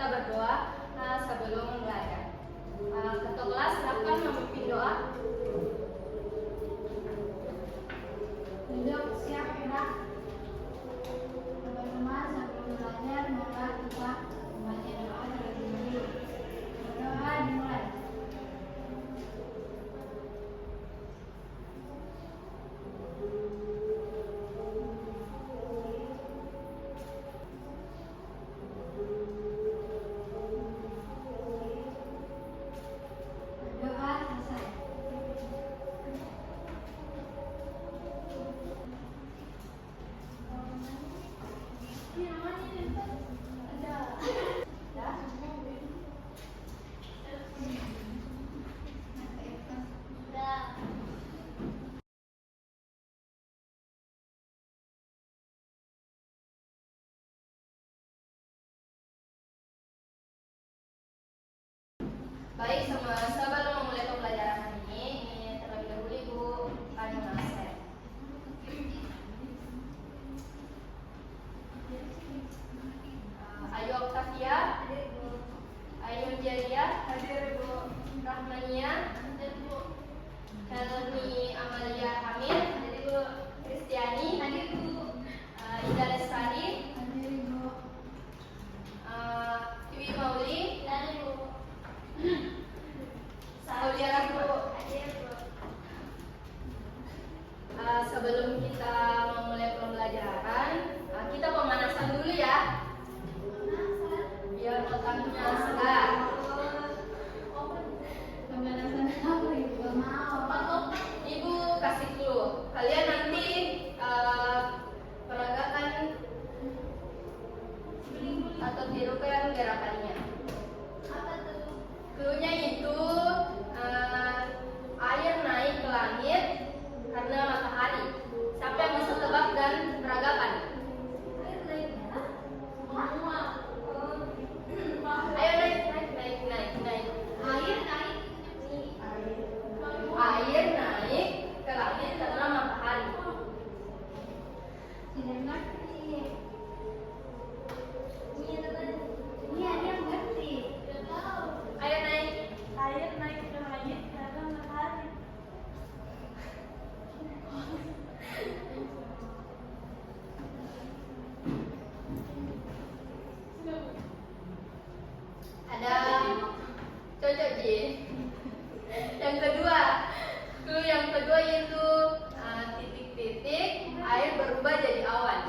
kita berdoa sebelum belajar. Ketua kelas silakan memimpin doa. Duduk siap gerak. Teman-teman sebelum belajar maka kita membaca doa terlebih dahulu. Berdoa dimulai. Berdoa selesai. Baik, sebelum memulai pembelajaran hari ini terlebih dahulu Ibu kami mengaset. Ayu Oktavia, Ayu Jaria, hadir Bu. Rahmania, hadir Bu. Helmi Amalia Hamid, hadir Bu. Kristiani, hadir Bu. Ida Lestari, Hadir Ibu. Iwi Mauli, hadir Bu. Saulia Bu. Hadir Bu. Sebelum kita memulai pembelajaran, kita pemanasan dulu ya. Biar otaknya segar. Pemanasan apa Ibu? Mau. Ibu kasih clue. Kalian nanti peragakan atau tirukan gerakannya. Apa tuh? Clue-nya itu air naik ke langit karena matahari. Siapa yang bisa tebak dan peragakan? Air naik merah. Semua. Ayo naik. Air naik. Air naik ke langit karena matahari. Tidak ngerti. Iya dia ngerti. Tidak tahu. Air naik. Air naik ke langit karena matahari. Ada cocok Ji. Yang kedua, clue yang kedua yaitu titik-titik air berubah jadi awan.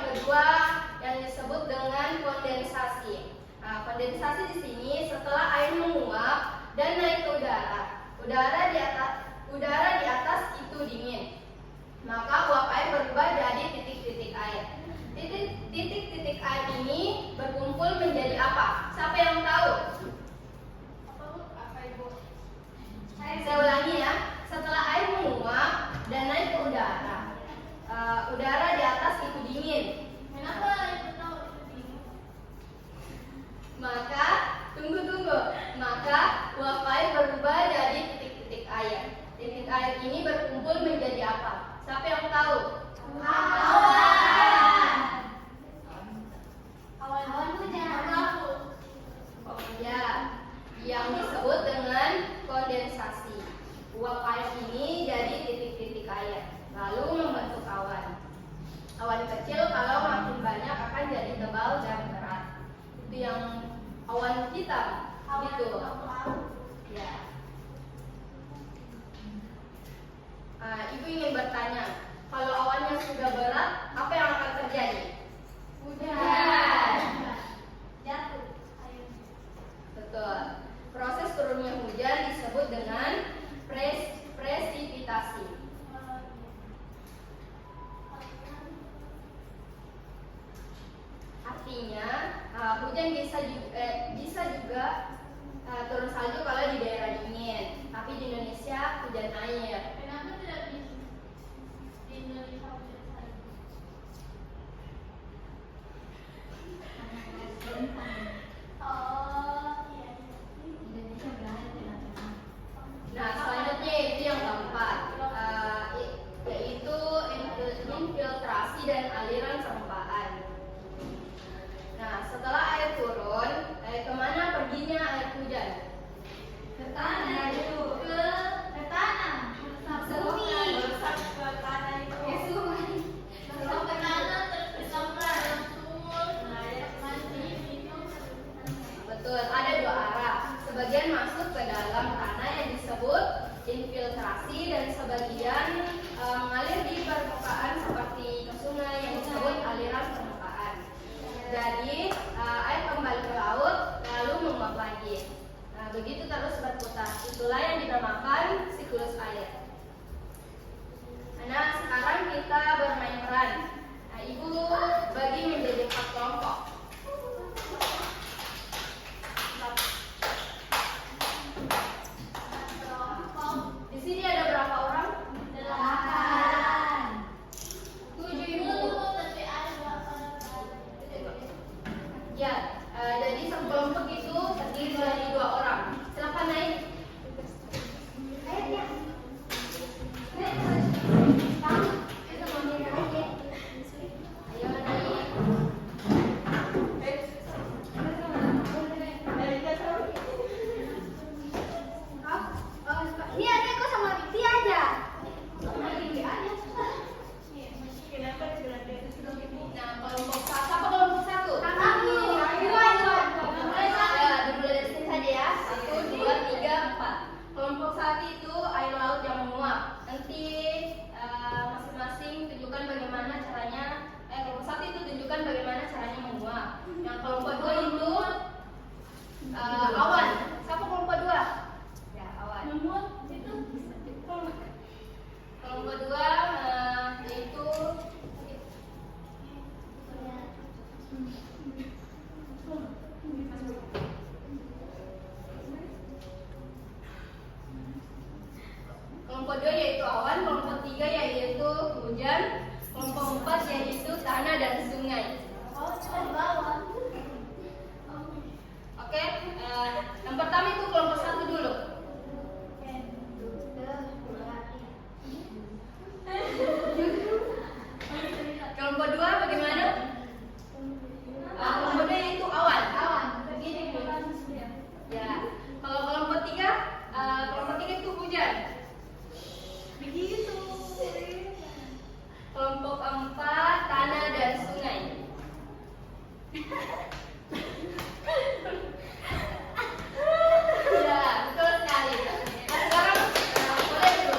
kedua yang disebut dengan kondensasi. Nah, kondensasi di sini setelah air menguap dan naik ke udara. Udara di atas itu dingin. Maka uap air berubah jadi titik-titik air. Titik-titik air ini berkumpul menjadi apa? Siapa yang tahu? Apa Ibu? Saya ulangi ya. Setelah air menguap dan naik ke udara, udara di atas itu dingin. Kenapa Ibu tahu itu dingin? Maka tunggu. Maka uap air berubah jadi titik-titik air. Titik air ini berkumpul menjadi apa? Siapa yang tahu? Awan hujan. Ya, yang disebut dengan kondensasi. Uap air ini jadi titik-titik air, lalu membentuk awan. Awan kecil kalau makin banyak akan jadi tebal dan berat. Itu yang awan hitam, gitu. Ya. Ibu ingin bertanya, kalau awannya sudah berat, apa yang akan terjadi? Hujan. Jatuh. Betul. Proses turunnya hujan disebut dengan presipitasi. Artinya, hujan bisa juga turun salju kalau di daerah dingin. Tapi di Indonesia hujan air. Kenapa tidak di Indonesia hujan salju? Oh, iya. Indonesia berada di tengah-tengah. Nah, selanjutnya itu yang keempat, yaitu infiltrasi dan aliran serempaan. Nah, setelah air turun, kemana perginya air hujan? Ke tanah itu. Ke tanah. Ke bumi. Ke tanah itu. Ke sungai. Masuk ke tanah terus disambar dalam sumur. Mandi minum. Betul, ada dua arah. Sebagian masuk ke dalam tanah yang disebut infiltrasi dan sebagian mengalir di permukaan seperti ke sungai yang disebut aliran permukaan. Jadi air kembali ke laut lalu menguap lagi. Nah, begitu terus berputar. Itulah yang dinamakan siklus air. Nah, sekarang kita bermain peran. Nah, Ibu bagi menjadi 4 kelompok. Di sini ada berapa orang? 8. 7 Ibu. Tapi ada 8. Ya, jadi satu kelompok itu terdiri dari 2 orang. Silakan naik. Ayo naik. Ini ada kok sama Vivi aja. Nah, kelompok satu, apa kelompok satu? Aku. Ya, dimulai dari sini saja ya. 1, 2, 3, 4. Kelompok satu itu air laut yang menguap. Nanti masing-masing tunjukkan bagaimana caranya. Kelompok satu itu tunjukkan bagaimana caranya menguap. Yang kelompok 2 itu awan. Siapa kelompok 2? Ya, awan. Kelompok 2 yaitu kelompok 2 yaitu awan, kelompok 3 yaitu hujan, kelompok 4 yaitu tanah dan sungai. Oke, yang pertama itu kelompok 1 dulu. Kelompok 2 bagaimana? Kelompok 2 yaitu awan. Ya, kalau kelompok 3 itu hujan. Begitu. Kelompok 4 tanah dan sungai. Ya, betul sekali. Nah, sekarang mulai dulu.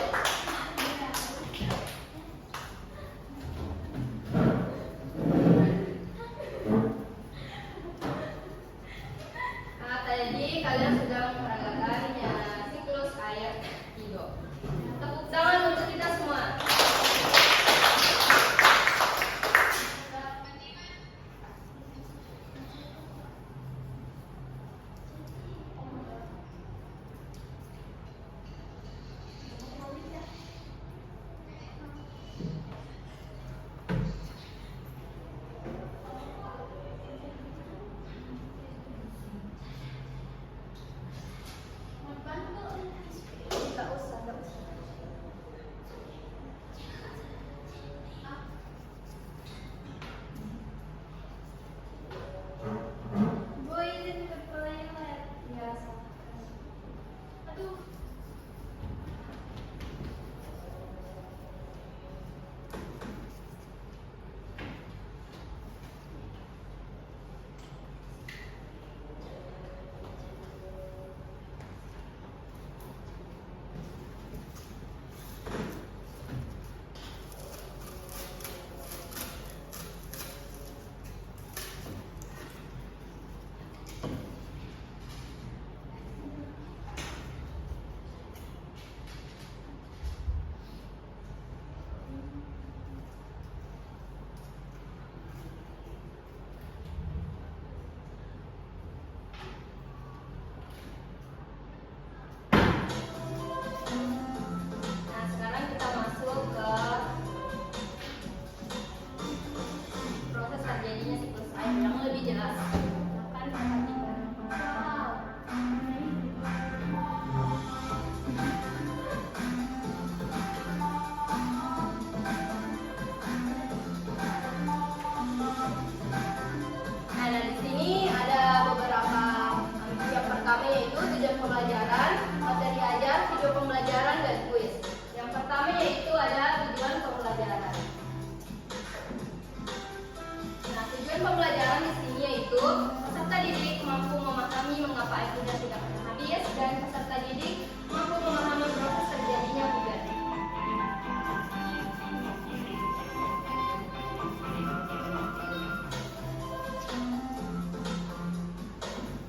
Tujuan pembelajaran di sini yaitu peserta didik mampu memahami mengapa air hujan tidak pernah habis dan peserta didik mampu memahami proses terjadinya hujan.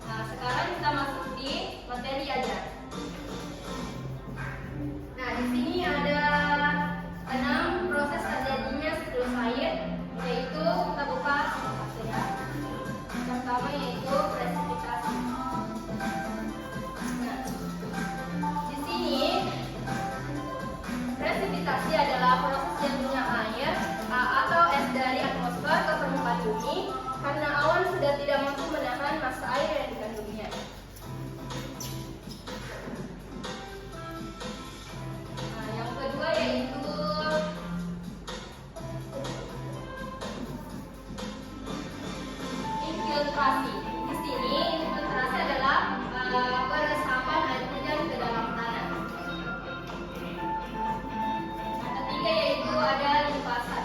Nah, sekarang kita masuk di materi ajar. Nah, di sini ada 6 proses terjadinya siklus air, yaitu kita buka ya. Pertama yaitu presipitasi. Nah, di sini presipitasi adalah proses jatuhnya air atau es dari atmosfer ke permukaan bumi karena awan sudah tidak mampu menahan massa air yang dikandungnya. Nah, yang kedua yaitu infiltrasi. Di sini infiltrasi adalah peresapan air hujan ke dalam tanah. Yang ketiga yaitu ada limpasan.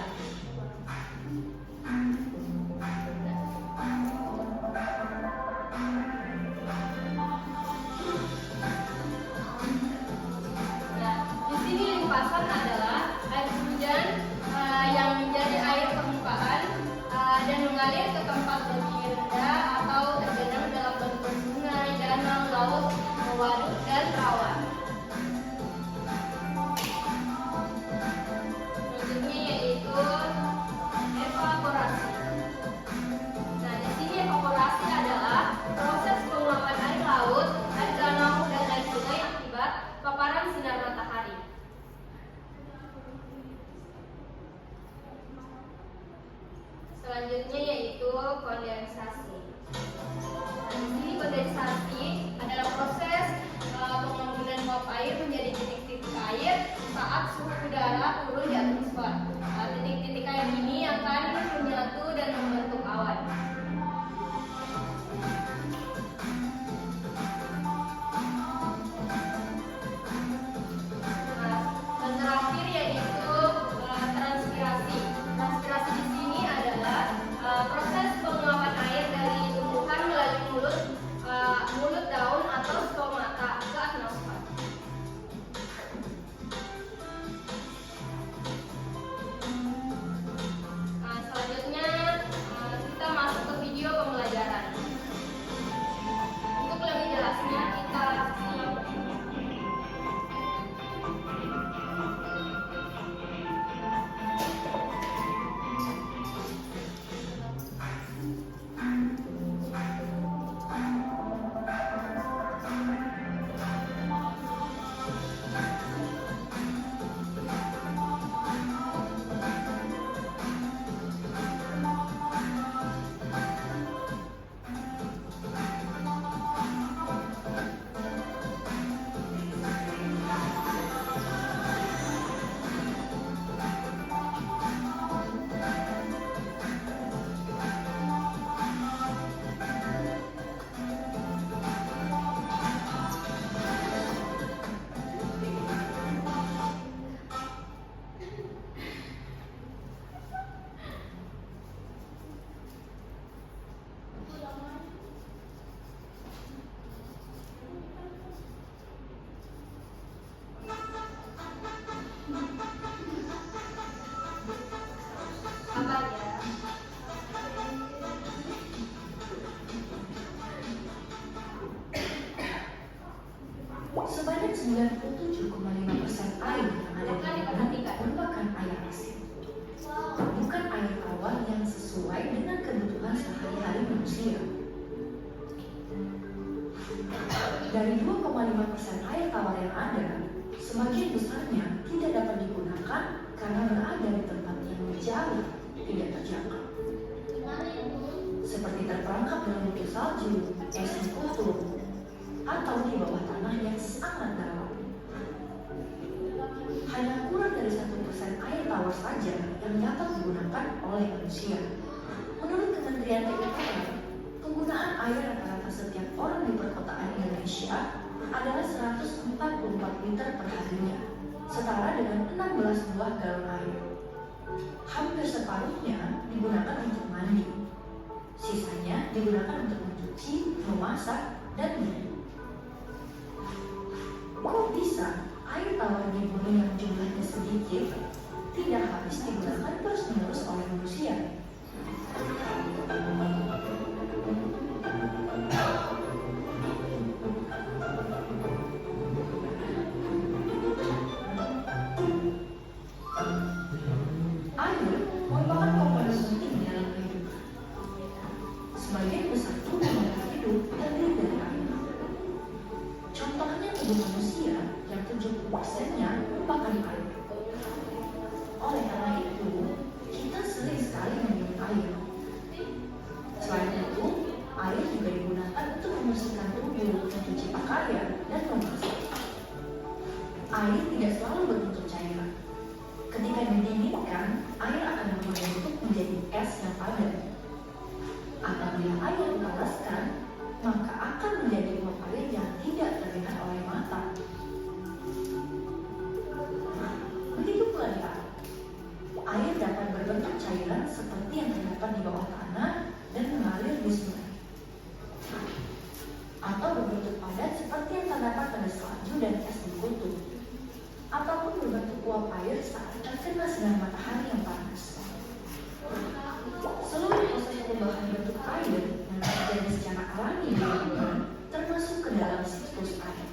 Nah, di sini limpasan adalah air hujan yang menjadi air permukaan dan mengalir ke tempat lebih rendah atau tergenang dalam bentuk sungai, danau, laut, waduk, dan rawa. Selanjutnya yaitu evaporasi. Nah, di sini evaporasi adalah proses penguapan air laut, air danau, dan air sungai akibat paparan sinar matahari. Selanjutnya yaitu kondensasi. Nah, di sini kondensasi adalah proses pengambilan uap air menjadi titik-titik air saat suhu udara turun di atmosfer. Titik-titik air ini akan menyatu dan membentuk awan. Nah, dan terakhir yaitu transpirasi. Transpirasi di sini adalah proses penguapan air dari tumbuhan melalui mulut daun atau stomata ke atmosfer. Nah, selanjutnya kita masuk ke video pembelajaran. Untuk lebih jelasnya kita simak. Sabar ya. Sebanyak 97,5% air yang ada di bumi merupakan air asin. Bukan air tawar yang sesuai dengan kebutuhan sehari-hari manusia. Dari 2,5% air tawar yang ada, sebagian besarnya tidak dapat digunakan karena berada di tempat yang jauh tidak terjangkau. Seperti terperangkap dalam bukit salju, es yang kotor, atau di bawah tanah yang sangat dalam. Hanya kurang dari 1% air tawar saja yang dapat digunakan oleh manusia. Menurut Kementerian PUPR, penggunaan air rata-rata setiap orang di perkotaan Indonesia adalah 144 liter per harinya, setara dengan 16 buah galon air. Hampir separuhnya digunakan untuk mandi. Sisanya digunakan untuk mencuci, memasak, dan minum. Kok bisa air tawar di bumi yang jumlahnya sedikit tidak habis digunakan terus-menerus oleh manusia? Air merupakan komponen penting dalam kehidupan. Sebagian besar tubuh makhluk hidup terdiri dari air. Contohnya tubuh manusia yang 70%-nya merupakan air. Oleh karena itu, kita sering sekali minum air. Selain itu, air juga digunakan untuk membersihkan tubuh, mencuci pakaian, dan memasak. Air tidak selalu berbentuk cairan. Ketika didinginkan, air akan berbentuk menjadi es yang padat. Apabila air dipanaskan, maka akan menjadi uap air yang tidak terlihat oleh mata. Begitu pula di air. Air dapat berbentuk cairan seperti yang terdapat di bawah tanah dan mengalir di sungai. Atau berbentuk padat seperti yang terdapat pada salju dan es di kutub. Ataupun berbentuk uap air saat terkena sinar matahari yang panas. Seluruh proses perubahan bentuk air yang terjadi secara alami di lingkungan termasuk ke dalam siklus air.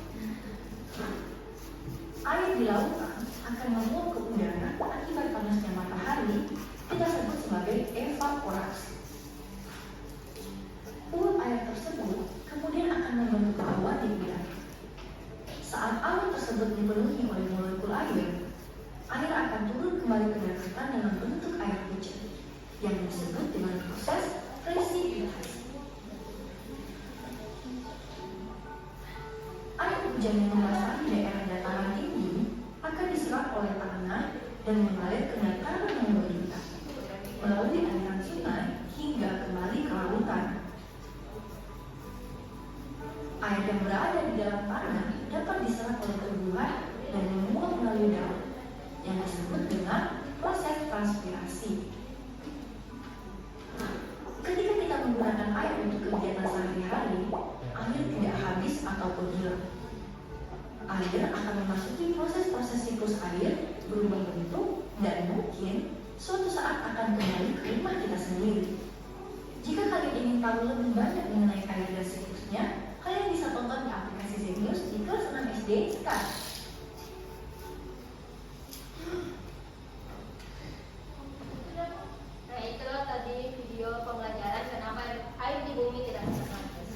Air di lautan akan menguap ke udara akibat panasnya matahari, kita sebut sebagai evaporasi. Uap air tersebut kemudian akan membentuk awan di udara. Saat awan tersebut dipenuhi oleh molekul air, air akan turun kembali ke daratan dalam bentuk air hujan yang disebut dengan proses presipitasi. Air hujan yang membasahi daerah dataran tinggi akan diserap oleh tanah dan mengalir ke dataran yang berdekatan melalui aliran sungai hingga kembali ke lautan. Air yang berada di dalam tanah dapat diserap oleh tumbuhan dan menguap melalui daun yang disebut dengan proses transpirasi. Ketika kita menggunakan air untuk kegiatan sehari-hari, air tidak habis ataupun hilang. Air akan memasuki proses-proses siklus air, berubah bentuk, dan mungkin suatu saat akan kembali ke rumah kita sendiri. Jika kalian ingin tahu lebih banyak mengenai air dan siklusnya, kalian bisa tonton di aplikasi Zenius di kelas 6 SD sekarang. Nah, itulah tadi video pembelajaran kenapa air di bumi tidak bisa habis.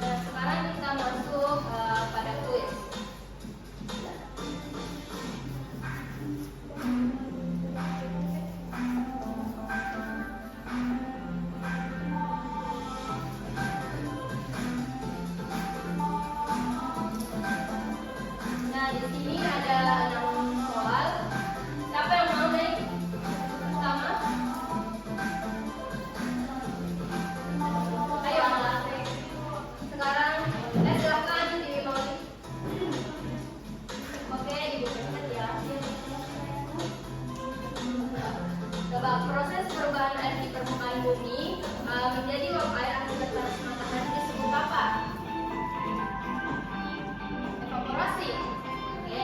Nah, sekarang kita masuk pada kuis. Nah, di sini ada 6 soal. Siapa yang mau nih? Sama? Ayo, Latri. Sekarang, silakan dimulai. Oke, dibuka ya. Coba proses perubahan air di permukaan bumi menjadi uap air akibat panas matahari disebut apa? Evaporasi. Oke.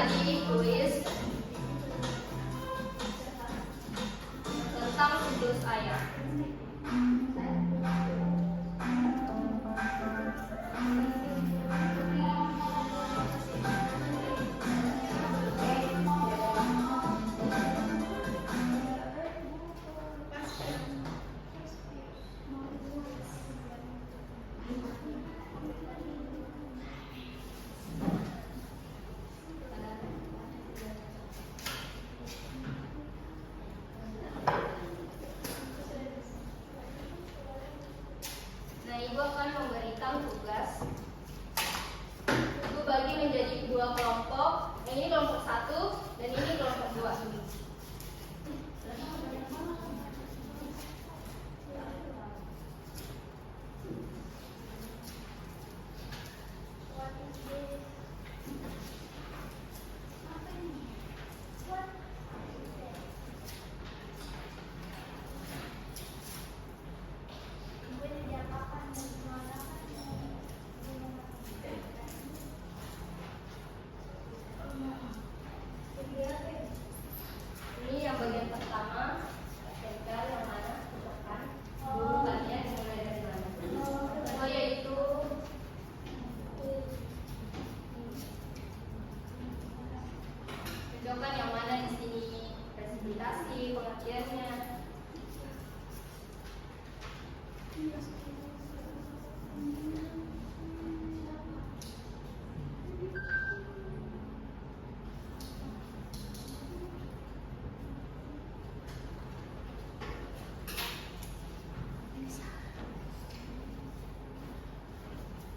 tadi tulis tentang siklus air. Nah, Ibu akan memberikan tugas. Ibu bagi menjadi dua kelompok. Yang ini kelompok 1 dan ini kelompok 2. Ini yang bagian pertama. Cekkan yang mana? Cekkan. Urutannya dimulai dari mana? Oh, yaitu tunjukkan yang mana di sini presentasi pengertiannya.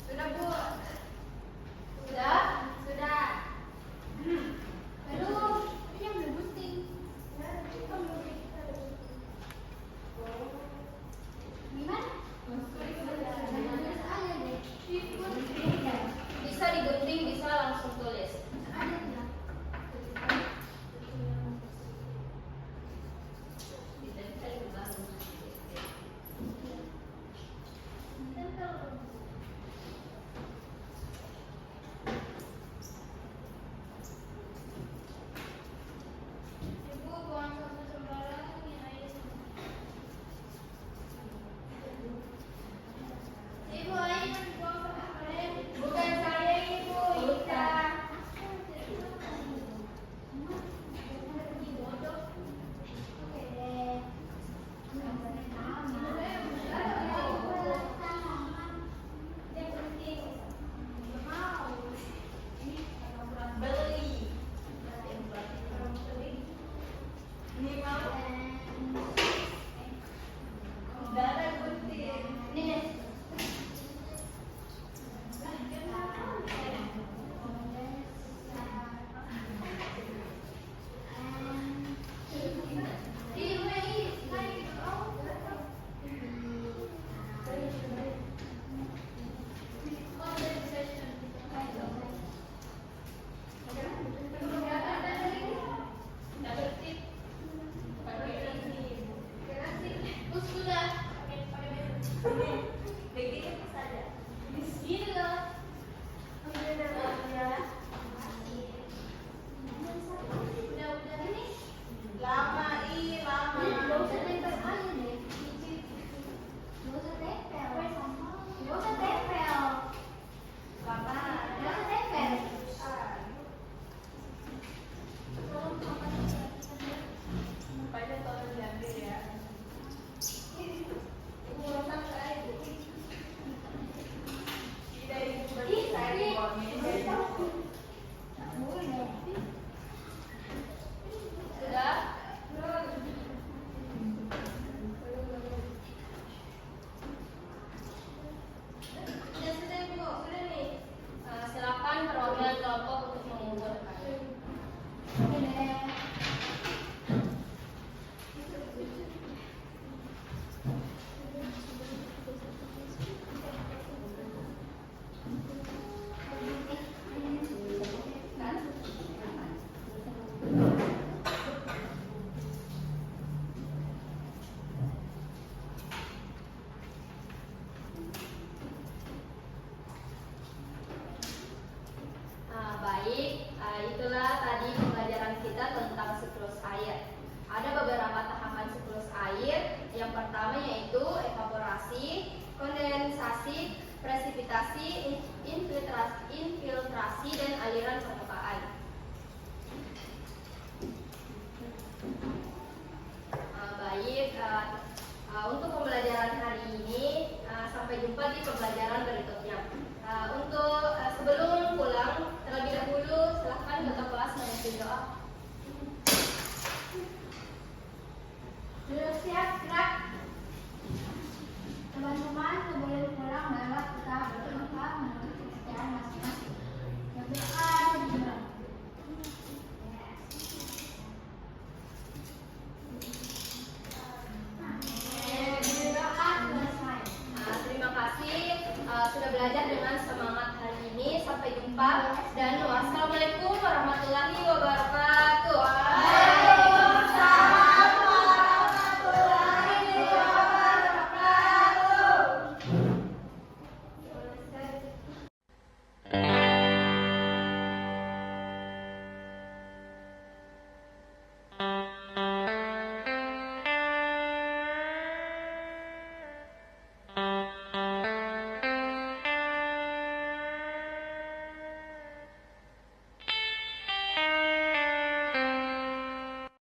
Sudah, Bu? Sudah? Sudah. Aduh, ini yang belum gunting. Gimana? Bisa digunting, bisa langsung tulis. Bisa diubah. Ibu buang satu sembarang ini air. Ibu air yang dibuang sembarang. Bukan saya, Ibu. Ika. Oke deh. Yang penting mau. Beli. Ini mau. Darah gunting. Ini. Itulah infiltrasi dan aliran permukaan. Baik, untuk pembelajaran hari ini sampai jumpa di pembelajaran berikutnya. Untuk sebelum pulang terlebih dahulu silahkan ketua kelas memimpin doa. Sudah siap, gerak. Teman-teman sebelum pulang marilah kita berdoa menurut kepercayaan masing-masing. Berdoa dimulai. Berdoa selesai. Terima kasih sudah belajar dengan semangat hari ini. Sampai jumpa dan wassalamualaikum warahmatullahi wabarakatuh.